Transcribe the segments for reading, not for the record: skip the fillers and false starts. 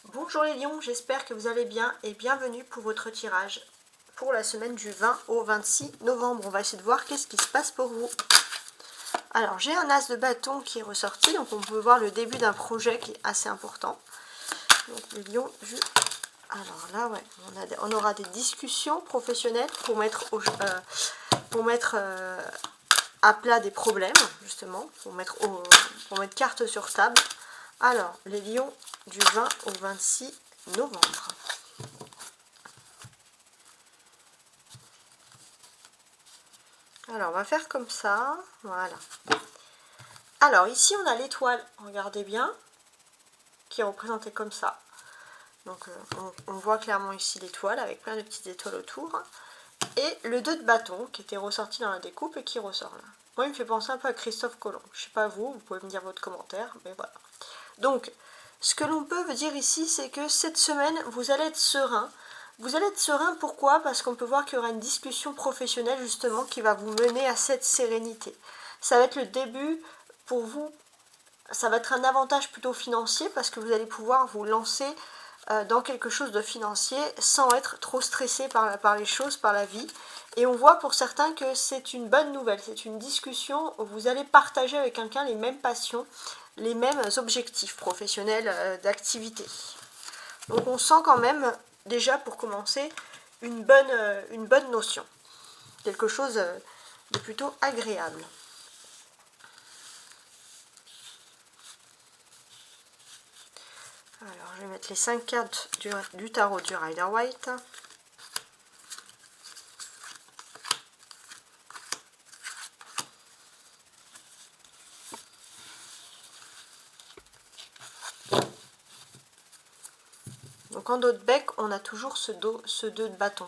Bonjour les lions, j'espère que vous allez bien et bienvenue pour votre tirage pour la semaine du 20 au 26 novembre. On va essayer de voir qu'est-ce qui se passe pour vous. Alors j'ai un as de bâton qui est ressorti, donc on peut voir le début d'un projet qui est assez important. Donc les lions, alors là ouais, on aura des discussions professionnelles pour mettre, à plat des problèmes, justement, pour mettre carte sur table. Alors, les lions du 20 au 26 novembre. Alors, on va faire comme ça. Voilà. Alors, ici, on a l'étoile, regardez bien, qui est représentée comme ça. Donc, on voit clairement ici l'étoile, avec plein de petites étoiles autour. Et le 2 de bâton, qui était ressorti dans la découpe et qui ressort là. Moi, il me fait penser un peu à Christophe Colomb. Je ne sais pas vous pouvez me dire votre commentaire, mais voilà. Donc, ce que l'on peut dire ici, c'est que cette semaine, vous allez être serein. Vous allez être serein, pourquoi? Parce qu'on peut voir qu'il y aura une discussion professionnelle, justement, qui va vous mener à cette sérénité. Ça va être le début, pour vous, ça va être un avantage plutôt financier, parce que vous allez pouvoir vous lancer dans quelque chose de financier, sans être trop stressé par les choses, par la vie. Et on voit pour certains que c'est une bonne nouvelle, c'est une discussion où vous allez partager avec quelqu'un les mêmes passions, les mêmes objectifs professionnels d'activité. Donc on sent quand même, déjà pour commencer, une bonne notion. Quelque chose de plutôt agréable. Alors je vais mettre les 5 cartes du tarot du Rider-Waite. Donc en dos de bec, on a toujours ce 2 de bâton.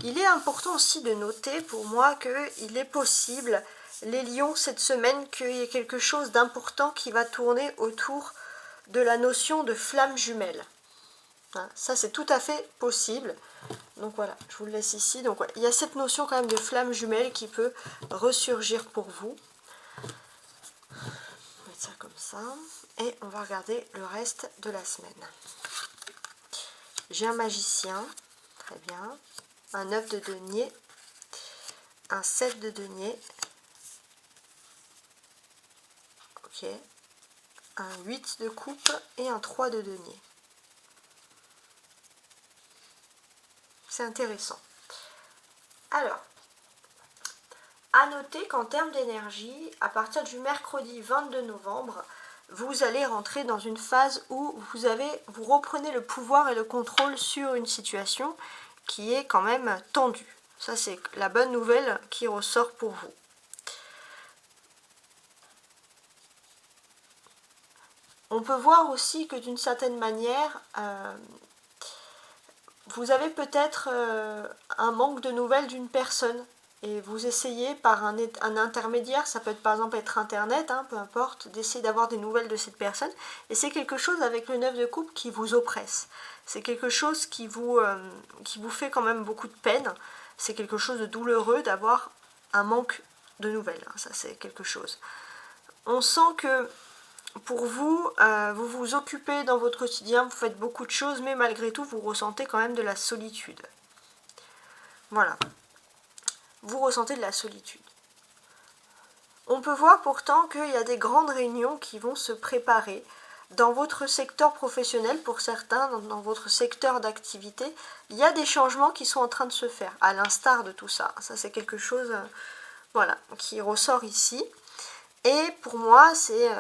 Il est important aussi de noter pour moi qu'il est possible, les lions, cette semaine, qu'il y ait quelque chose d'important qui va tourner autour de la notion de flamme jumelle. Hein, ça, c'est tout à fait possible. Donc voilà, je vous le laisse ici. Donc ouais, il y a cette notion quand même de flamme jumelle qui peut ressurgir pour vous. On va mettre ça comme ça. Et on va regarder le reste de la semaine. J'ai un magicien, très bien, un 9 de denier, un 7 de denier, ok, un 8 de coupe et un 3 de denier. C'est intéressant. Alors, à noter qu'en termes d'énergie, à partir du mercredi 22 novembre, vous allez rentrer dans une phase où vous reprenez le pouvoir et le contrôle sur une situation qui est quand même tendue. Ça, c'est la bonne nouvelle qui ressort pour vous. On peut voir aussi que d'une certaine manière, vous avez peut-être un manque de nouvelles d'une personne. Et vous essayez par un intermédiaire, ça peut être par exemple être internet, hein, peu importe, d'essayer d'avoir des nouvelles de cette personne. Et c'est quelque chose avec le 9 de coupe qui vous oppresse. C'est quelque chose qui vous fait quand même beaucoup de peine. C'est quelque chose de douloureux d'avoir un manque de nouvelles. Hein, ça c'est quelque chose. On sent que pour vous, vous vous occupez dans votre quotidien, vous faites beaucoup de choses, mais malgré tout, vous ressentez quand même de la solitude. Voilà. Vous ressentez de la solitude. On peut voir pourtant qu'il y a des grandes réunions qui vont se préparer dans votre secteur professionnel, pour certains, dans votre secteur d'activité. Il y a des changements qui sont en train de se faire, à l'instar de tout ça. Ça, c'est quelque chose voilà, qui ressort ici. Et pour moi, c'est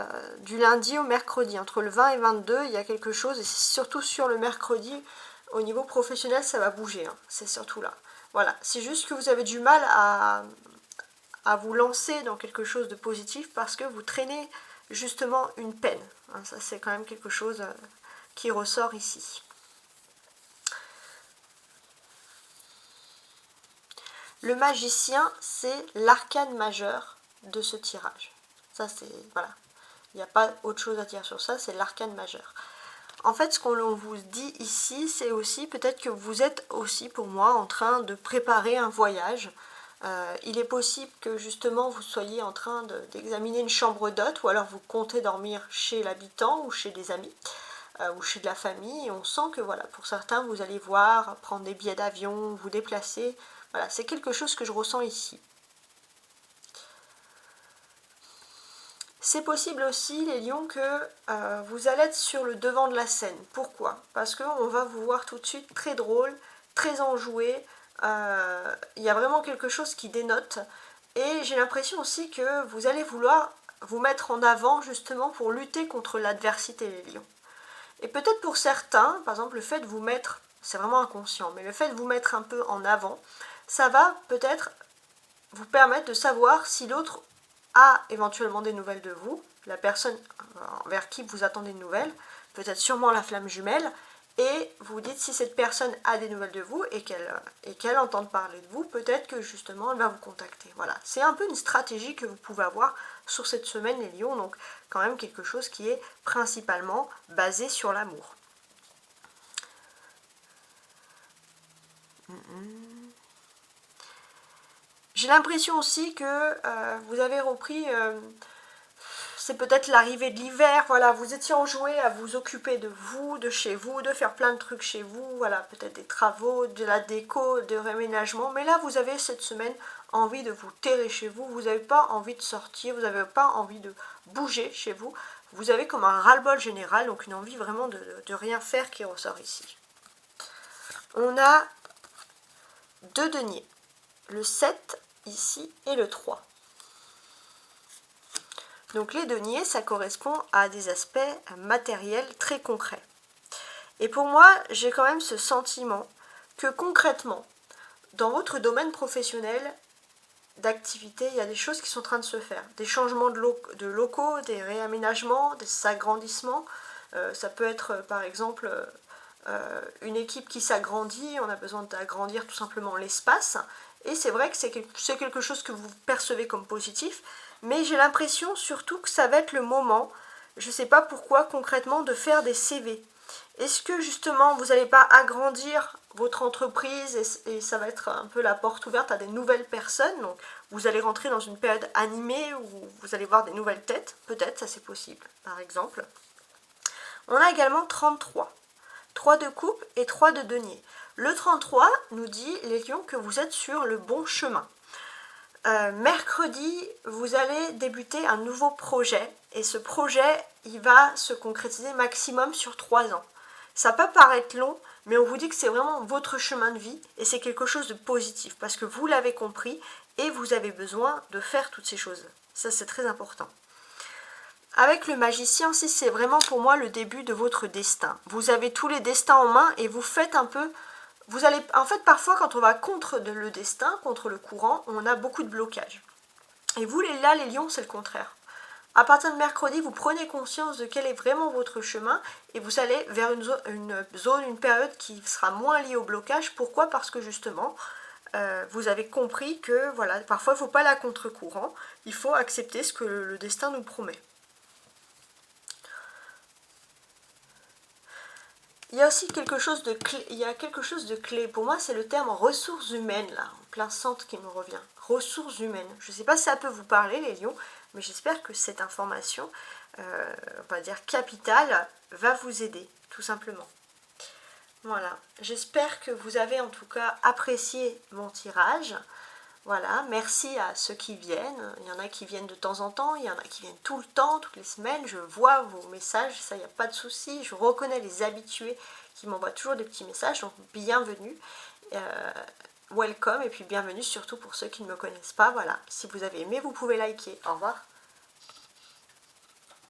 du lundi au mercredi. Entre le 20 et 22, il y a quelque chose, et c'est surtout sur le mercredi, au niveau professionnel, ça va bouger. Hein. C'est surtout là. Voilà, c'est juste que vous avez du mal à vous lancer dans quelque chose de positif parce que vous traînez justement une peine. Hein, ça, c'est quand même quelque chose qui ressort ici. Le magicien, c'est l'arcane majeur de ce tirage. Ça, c'est... Voilà. Il n'y a pas autre chose à dire sur ça, c'est l'arcane majeur. En fait, ce qu'on vous dit ici, c'est aussi peut-être que vous êtes aussi, pour moi, en train de préparer un voyage. Il est possible que justement vous soyez en train d'examiner une chambre d'hôte, ou alors vous comptez dormir chez l'habitant ou chez des amis. ou chez de la famille, et on sent que voilà, pour certains, vous allez voir, prendre des billets d'avion, vous déplacer. Voilà, c'est quelque chose que je ressens ici. C'est possible aussi, les lions, que vous allez être sur le devant de la scène. Pourquoi? Parce qu'on va vous voir tout de suite très drôle, très enjoué. Il y a vraiment quelque chose qui dénote. Et j'ai l'impression aussi que vous allez vouloir vous mettre en avant justement pour lutter contre l'adversité, les lions. Et peut-être pour certains, par exemple, le fait de vous mettre, c'est vraiment inconscient, mais le fait de vous mettre un peu en avant, ça va peut-être vous permettre de savoir si l'autre a éventuellement des nouvelles de vous, la personne vers qui vous attendez une nouvelle, peut-être sûrement la flamme jumelle, et vous dites si cette personne a des nouvelles de vous et qu'elle entend parler de vous, peut-être que justement elle va vous contacter. Voilà, c'est un peu une stratégie que vous pouvez avoir sur cette semaine, les lions, donc quand même quelque chose qui est principalement basé sur l'amour. J'ai l'impression aussi que vous avez repris, c'est peut-être l'arrivée de l'hiver, voilà, vous étiez enjoué à vous occuper de vous, de chez vous, de faire plein de trucs chez vous, voilà, peut-être des travaux, de la déco, de réménagement, mais là vous avez cette semaine envie de vous terrer chez vous, vous n'avez pas envie de sortir, vous n'avez pas envie de bouger chez vous, vous avez comme un ras-le-bol général, donc une envie vraiment de rien faire qui ressort ici. On a 2 deniers, le 7 ici et le 3. Donc les deniers, ça correspond à des aspects matériels très concrets. Et pour moi, j'ai quand même ce sentiment que concrètement, dans votre domaine professionnel d'activité, il y a des choses qui sont en train de se faire. Des changements de locaux, des réaménagements, des agrandissements. Ça peut être par exemple une équipe qui s'agrandit, on a besoin d'agrandir tout simplement l'espace. Et c'est vrai que c'est quelque chose que vous percevez comme positif, mais j'ai l'impression surtout que ça va être le moment, je ne sais pas pourquoi concrètement, de faire des CV. Est-ce que justement vous n'allez pas agrandir votre entreprise et ça va être un peu la porte ouverte à des nouvelles personnes, donc vous allez rentrer dans une période animée où vous allez voir des nouvelles têtes, peut-être, ça c'est possible par exemple. On a également 33, 3 de coupe et 3 de denier. Le 33 nous dit, les lions, que vous êtes sur le bon chemin. Mercredi, vous allez débuter un nouveau projet et ce projet, il va se concrétiser maximum sur 3 ans. Ça peut paraître long, mais on vous dit que c'est vraiment votre chemin de vie et c'est quelque chose de positif parce que vous l'avez compris et vous avez besoin de faire toutes ces choses. Ça, c'est très important. Avec le magicien, si c'est vraiment pour moi le début de votre destin. Vous avez tous les destins en main et vous faites un peu... Vous allez, en fait, parfois, quand on va contre le destin, contre le courant, on a beaucoup de blocages. Et vous, là, les lions, c'est le contraire. À partir de mercredi, vous prenez conscience de quel est vraiment votre chemin et vous allez vers une période qui sera moins liée au blocage. Pourquoi? Parce que justement, vous avez compris que voilà, parfois, il ne faut pas aller à contre-courant. Il faut accepter ce que le destin nous promet. Il y a aussi quelque chose de clé. Pour moi, c'est le terme ressources humaines, là, en plein centre qui me revient. Ressources humaines. Je ne sais pas si ça peut vous parler, les lions, mais j'espère que cette information, on va dire capitale, va vous aider, tout simplement. Voilà. J'espère que vous avez en tout cas apprécié mon tirage. Voilà, merci à ceux qui viennent. Il y en a qui viennent de temps en temps, il y en a qui viennent tout le temps, toutes les semaines. Je vois vos messages, ça, il n'y a pas de souci. Je reconnais les habitués qui m'envoient toujours des petits messages, donc bienvenue. Welcome, et puis bienvenue surtout pour ceux qui ne me connaissent pas. Voilà, si vous avez aimé, vous pouvez liker. Au revoir.